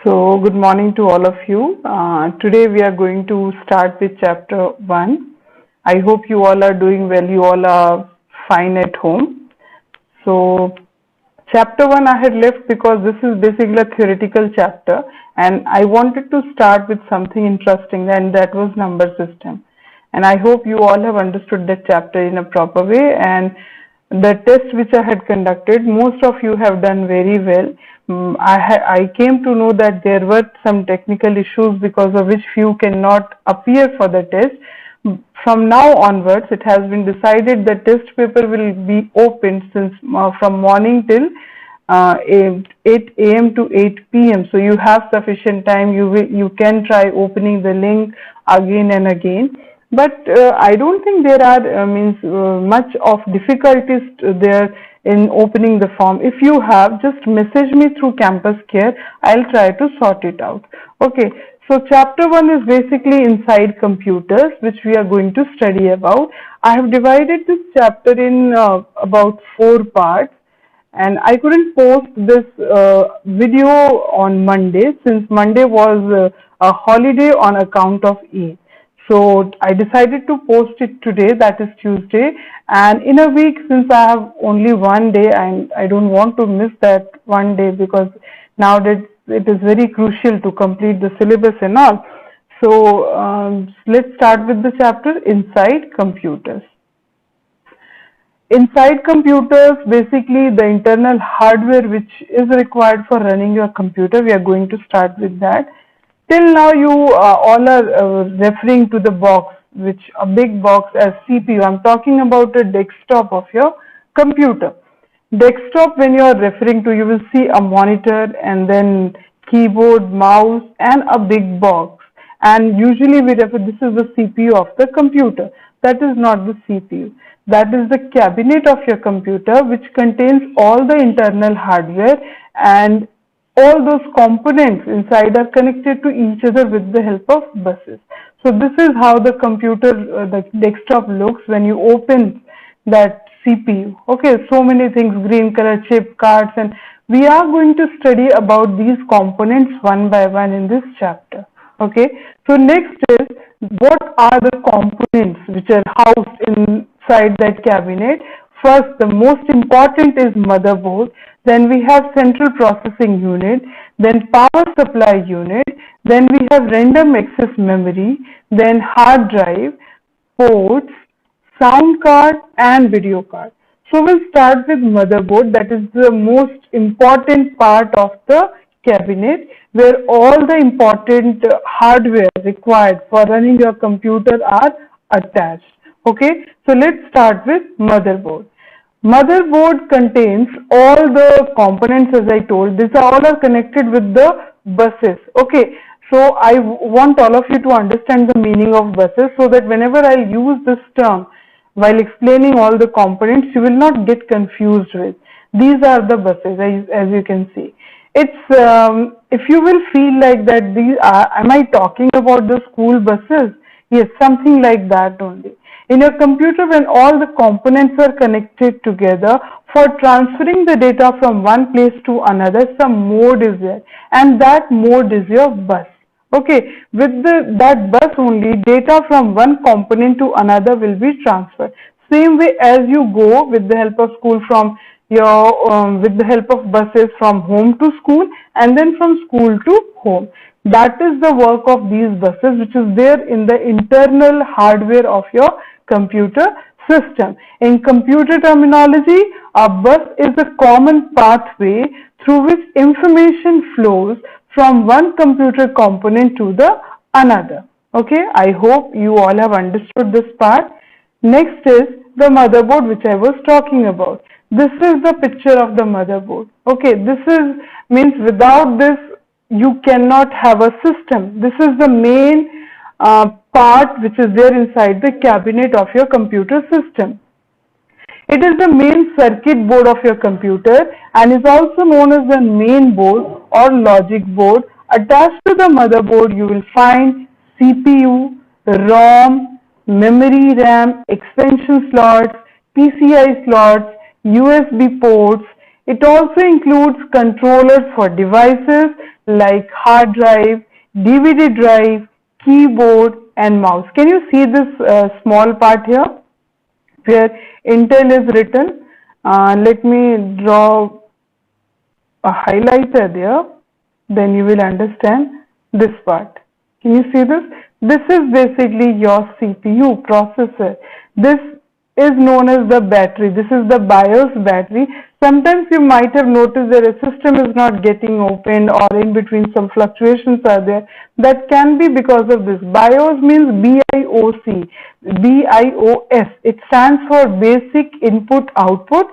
So, good morning to all of you. Today we are going to start with chapter 1. I hope you all are doing well. You all are fine at home. So, chapter 1 I had left because this is basically a theoretical chapter and I wanted to start with something interesting, and that was number system. And I hope you all have understood that chapter in a proper way, and the test which I had conducted, most of you have done very well. I came to know that there were some technical issues because of which few cannot appear for the test. From now onwards, it has been decided that test paper will be opened since from morning till 8 a.m. to 8 p.m. So you have sufficient time. You can try opening the link again and again. But I don't think there are much of difficulties there in opening the form. If you have, just message me through Campus Care. I'll try to sort it out. Okay. So chapter 1 is basically inside computers, which we are going to study about. I have divided this chapter in about 4 parts, and I couldn't post this video on Monday since Monday was a holiday on account of Eid. So I decided to post it today, that is Tuesday, and in a week, since I have only one day and I don't want to miss that one day because nowadays it is very crucial to complete the syllabus and all. So let's start with the chapter Inside Computers. Inside computers, basically the internal hardware which is required for running your computer, we are going to start with that. Till now you all are referring to the box, which a big box as CPU. I'm talking about a desktop of your computer. Desktop, when you are referring to, you will see a monitor and then keyboard, mouse and a big box. And usually we refer, this is the CPU of the computer. That is not the CPU. That is the cabinet of your computer, which contains all the internal hardware, and all those components inside are connected to each other with the help of buses. So this is how the computer, the desktop looks when you open that CPU. Okay, so many things, green color chip, cards, and we are going to study about these components one by one in this chapter. Okay, so next is, what are the components which are housed inside that cabinet? First, the most important is motherboard. Then we have central processing unit, then power supply unit, then we have random access memory, then hard drive, ports, sound card and video card. So we'll start with motherboard. That is the most important part of the cabinet, where all the important hardware required for running your computer are attached. Okay, so let's start with motherboard. Motherboard contains all the components, as I told. These all are connected with the buses. Okay, so I want all of you to understand the meaning of buses, so that whenever I use this term while explaining all the components, you will not get confused with. These are the buses, as you can see. It's if you will feel like that, these are, am I talking about the school buses? Yes, something like that only. In your computer, when all the components are connected together, for transferring the data from one place to another, some mode is there, and that mode is your bus. Okay, with that bus only, data from one component to another will be transferred. Same way as you go with the help of school from your with the help of buses from home to school and then from school to home. That is the work of these buses, which is there in the internal hardware of your computer system. In computer terminology, a bus is a common pathway through which information flows from one computer component to the another. Okay, I hope you all have understood this part. Next is the motherboard, which I was talking about. This is the picture of the motherboard. Okay, this is means without this you cannot have a system. This is the main part which is there inside the cabinet of your computer system. It is the main circuit board of your computer and is also known as the main board or logic board. Attached to the motherboard, you will find CPU, ROM, memory RAM, expansion slots, PCI slots, USB ports. It also includes controllers for devices, like hard drive, DVD drive, keyboard and mouse. Can you see this small part here where Intel is written? Let me draw a highlighter there, then you will understand this part. Can you see this? This is basically your CPU processor. This is known as the battery. This is the BIOS battery. Sometimes you might have noticed that a system is not getting opened or in between some fluctuations are there. That can be because of this. BIOS means BIOC, BIOS. It stands for Basic Input Output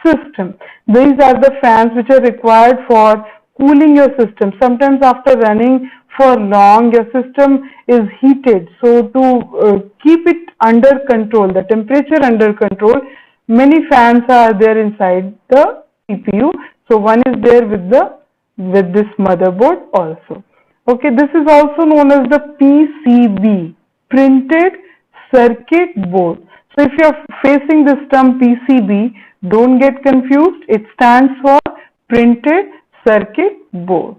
System. These are the fans which are required for cooling your system. Sometimes after running for long, your system is heated. So to keep it under control, the temperature under control, many fans are there inside the CPU. So one is there with this motherboard also. Okay, this is also known as the PCB, printed circuit board. So if you are facing this term PCB, don't get confused. It stands for printed circuit board.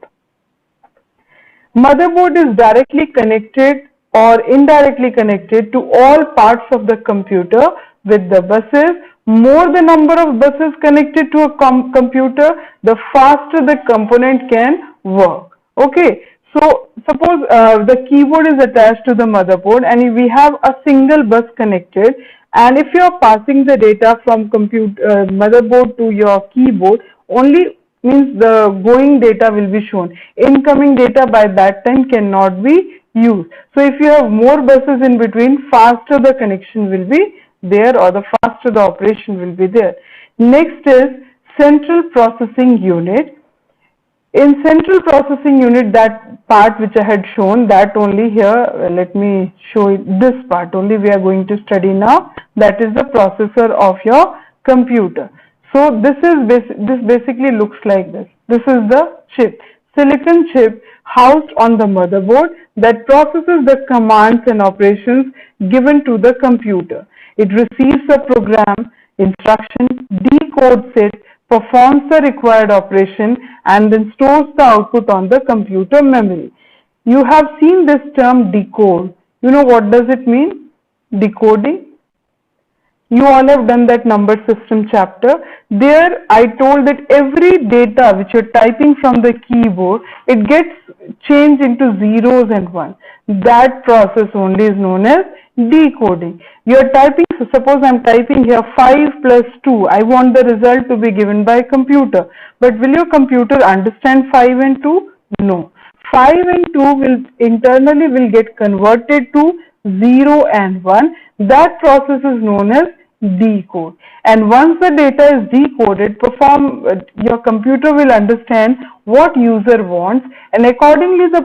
Motherboard is directly connected or indirectly connected to all parts of the computer with the buses. More the number of buses connected to a computer, the faster the component can work. Okay, so suppose the keyboard is attached to the motherboard and we have a single bus connected, and if you are passing the data from motherboard to your keyboard, only means the going data will be shown. Incoming data by that time cannot be used. So if you have more buses in between, faster the connection will be there or the faster the operation will be there. Next is central processing unit. In central processing unit, that part which I had shown, that only here, let me show you this part only we are going to study now. That is the processor of your computer. So this basically looks like this. This is the chip, silicon chip housed on the motherboard that processes the commands and operations given to the computer. It receives a program, instruction, decodes it, performs the required operation and then stores the output on the computer memory. You have seen this term decode. You know what does it mean? Decoding. You all have done that number system chapter. There I told that every data which you're typing from the keyboard, it gets changed into zeros and ones. That process only is known as decoding. You're typing, so suppose I'm typing here 5 plus 2. I want the result to be given by computer. But will your computer understand 5 and 2? No. 5 and 2 will internally get converted to 0 and 1. That process is known as decode. And once the data is decoded, your computer will understand what user wants, and accordingly the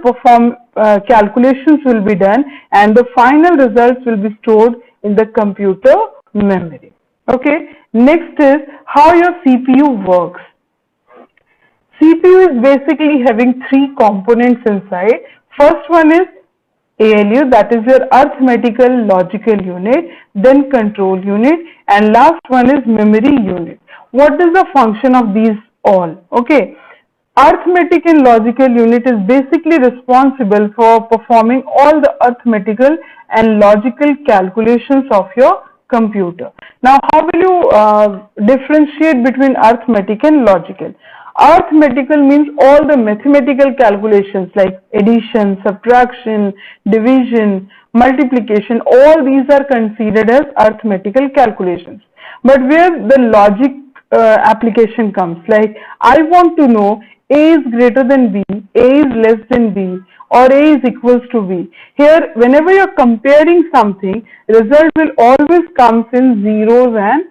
calculations will be done and the final results will be stored in the computer memory. Okay, next is how your CPU works. CPU is basically having three components inside. First one is ALU, that is your arithmetical logical unit, then control unit, and last one is memory unit. What is the function of these all? Okay, arithmetic and logical unit is basically responsible for performing all the arithmetical and logical calculations of your computer. Now, how will you differentiate between arithmetic and logical? Arithmetical means all the mathematical calculations like addition, subtraction, division, multiplication, all these are considered as arithmetical calculations. But where the logic application comes, like I want to know A is greater than B, A is less than B, or A is equals to B. Here, whenever you are comparing something, result will always come in zeros and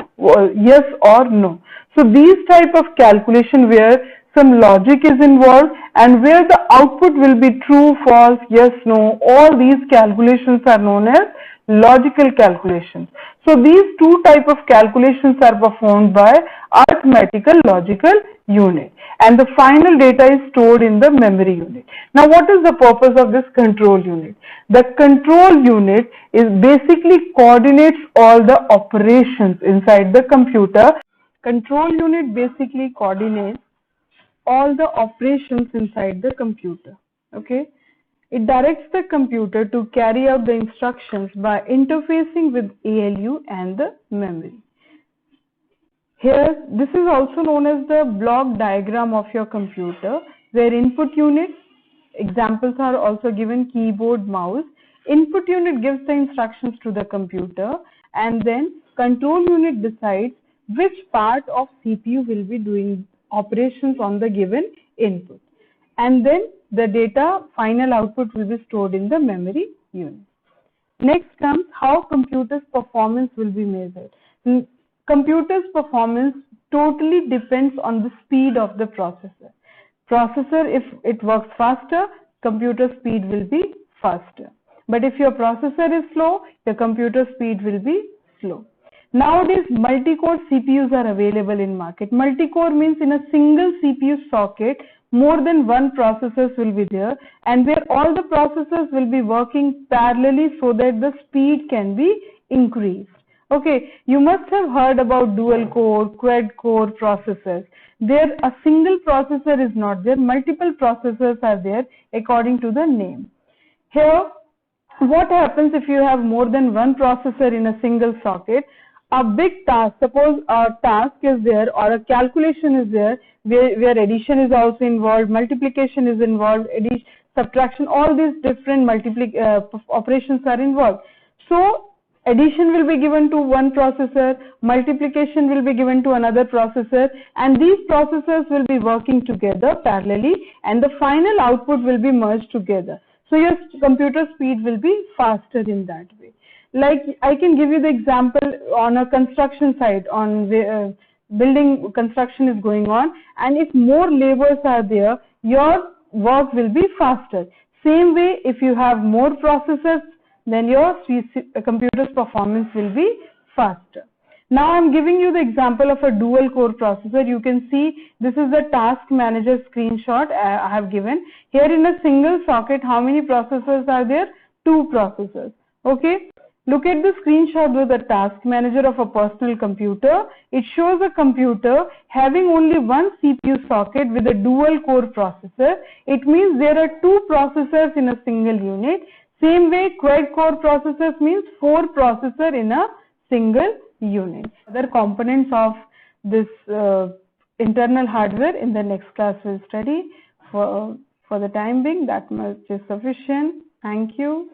yes or no. So these type of calculation where some logic is involved and where the output will be true, false, yes, no, all these calculations are known as logical calculations. So these two type of calculations are performed by arithmetical logical unit, and the final data is stored in the memory unit. Now what is the purpose of this control unit? The control unit is basically coordinates all the operations inside the computer. Control unit basically coordinates all the operations inside the computer. Okay. It directs the computer to carry out the instructions by interfacing with ALU and the memory. Here, this is also known as the block diagram of your computer, where input unit, examples are also given: keyboard, mouse. Input unit gives the instructions to the computer, and then control unit decides which part of CPU will be doing operations on the given input. And then the data final output will be stored in the memory unit. Next comes how computer's performance will be measured. Computer's performance totally depends on the speed of the processor. Processor, if it works faster, computer speed will be faster. But if your processor is slow, the computer speed will be slow. Nowadays, multi-core CPUs are available in market. Multi-core means in a single CPU socket, more than one processors will be there, and where all the processors will be working parallelly so that the speed can be increased. Okay, you must have heard about dual core, quad core processors. There a single processor is not there, multiple processors are there according to the name. Here, what happens if you have more than one processor in a single socket? A big task, suppose a task is there or a calculation is there where addition is also involved, multiplication is involved, addition, subtraction, all these different operations are involved. So addition will be given to one processor, multiplication will be given to another processor, and these processors will be working together parallelly, and the final output will be merged together. So your computer speed will be faster in that way. Like I can give you the example on a construction site, on building construction is going on, and if more laborers are there, your work will be faster. Same way, if you have more processors, then your computer's performance will be faster. Now I'm giving you the example of a dual core processor. You can see this is the task manager screenshot I have given. Here in a single socket, how many processors are there? 2 processors. Okay. Look at the screenshot with the task manager of a personal computer. It shows a computer having only one CPU socket with a dual core processor. It means there are 2 processors in a single unit. Same way, quad core processors means 4 processors in a single unit. Other components of this internal hardware in the next class we'll study. For the time being, that much is sufficient. Thank you.